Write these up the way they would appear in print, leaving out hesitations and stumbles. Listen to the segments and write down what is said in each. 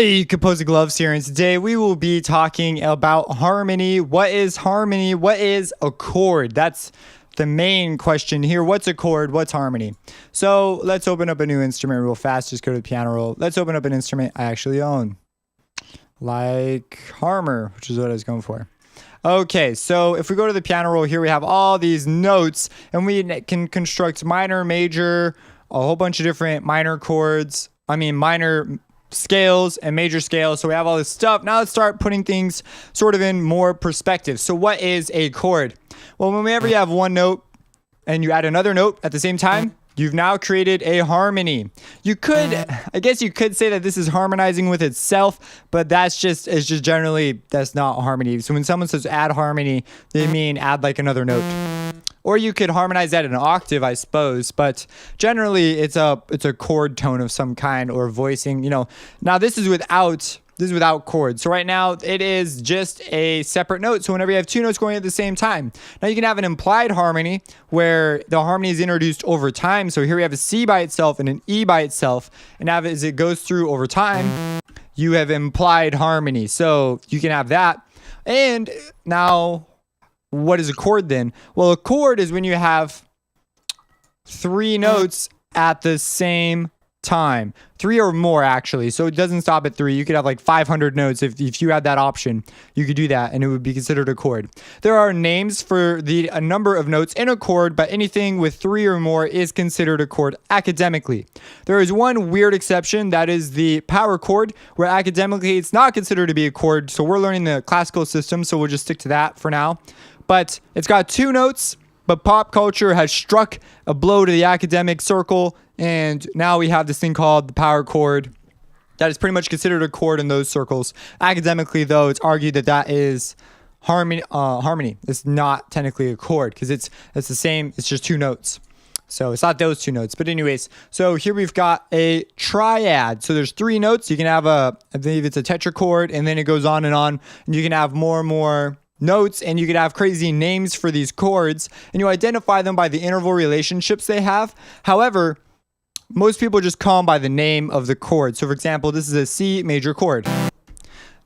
Hey, Composing Gloves here, and today we will be talking about harmony. What is harmony? What is a chord? That's the main question here. What's a chord? What's harmony? So let's open up a new instrument real fast. Just go to the piano roll. Let's open up an instrument I actually own, like Harmer, which is what I was going for. Okay, so if we go to the piano roll here, we have all these notes, and we can construct minor, major, a whole bunch of different minor chords. Minor scales and major scales. So we have all this stuff. Now let's start putting things sort of in more perspective. So what is a chord? Well, whenever you have one note and you add another note at the same time, you've now created a harmony. I guess you could say that this is harmonizing with itself, but that's just not harmony. So when someone says add harmony, they mean add like another note. Or you could harmonize that in an octave, I suppose. But generally, it's a chord tone of some kind or voicing. Now this is without chords. So right now it is just a separate note. So whenever you have two notes going at the same time, now you can have an implied harmony where the harmony is introduced over time. So here we have a C by itself and an E by itself, and as it goes through over time, you have implied harmony. So you can have that. And now, what is a chord then? Well, a chord is when you have three notes at the same time. Three or more, actually. So it doesn't stop at three. You could have like 500 notes. If you had that option, you could do that and it would be considered a chord. There are names for a number of notes in a chord, but anything with three or more is considered a chord academically. There is one weird exception, that is the power chord, where academically it's not considered to be a chord. So we're learning the classical system, so we'll just stick to that for now. But it's got two notes, but pop culture has struck a blow to the academic circle, and now we have this thing called the power chord that is pretty much considered a chord in those circles. Academically, though, it's argued that is harmony. It's not technically a chord because it's the same. It's just two notes. So it's not those two notes. But anyways, so here we've got a triad. So there's three notes. You can have I believe it's a tetrachord, and then it goes on, and you can have more and more notes, and you could have crazy names for these chords, and you identify them by the interval relationships they have. However, most people just call them by the name of the chord. So for example, this is a C major chord.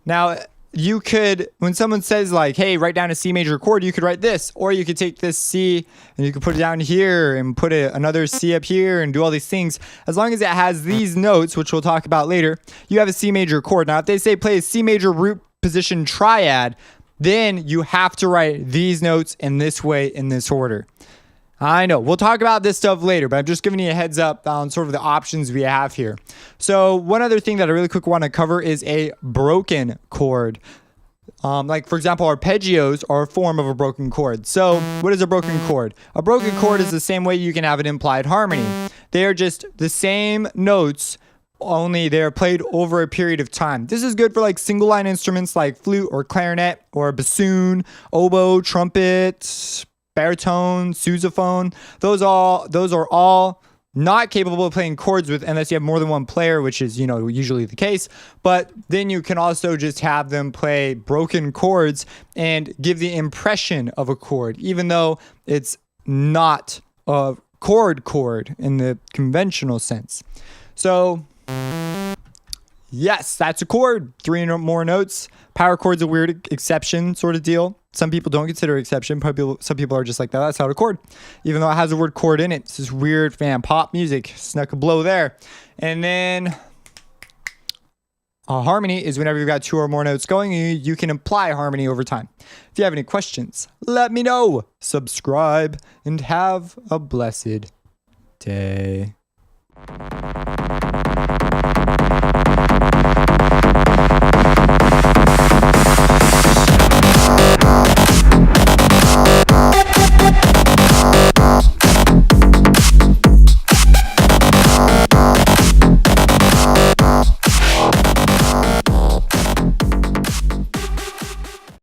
Now you could, when someone says like, hey, write down a C major chord, you could write this, or you could take this C and you could put it down here and put another C up here and do all these things. As long as it has these notes, which we'll talk about later, you have a C major chord. Now if they say play a C major root position triad, then you have to write these notes in this way, in this order. I know, we'll talk about this stuff later, but I'm just giving you a heads up on sort of the options we have here. So one other thing that I really quick want to cover is a broken chord. Like for example, arpeggios are a form of a broken chord. So what is a broken chord? A broken chord is the same way you can have an implied harmony. They are just the same notes, only they're played over a period of time. This is good for like single line instruments like flute or clarinet or bassoon, oboe, trumpet, baritone, sousaphone. Those are all not capable of playing chords with unless you have more than one player, which is, usually the case. But then you can also just have them play broken chords and give the impression of a chord, even though it's not a chord in the conventional sense. So yes, that's a chord. Three or more notes. Power chord's a weird exception sort of deal. Some people don't consider it exception. Some people are just like, that's not a chord, even though it has the word chord in it. It's this weird pop music. Snuck a blow there. And then a harmony is whenever you've got two or more notes going, you can imply harmony over time. If you have any questions, let me know. Subscribe and have a blessed day.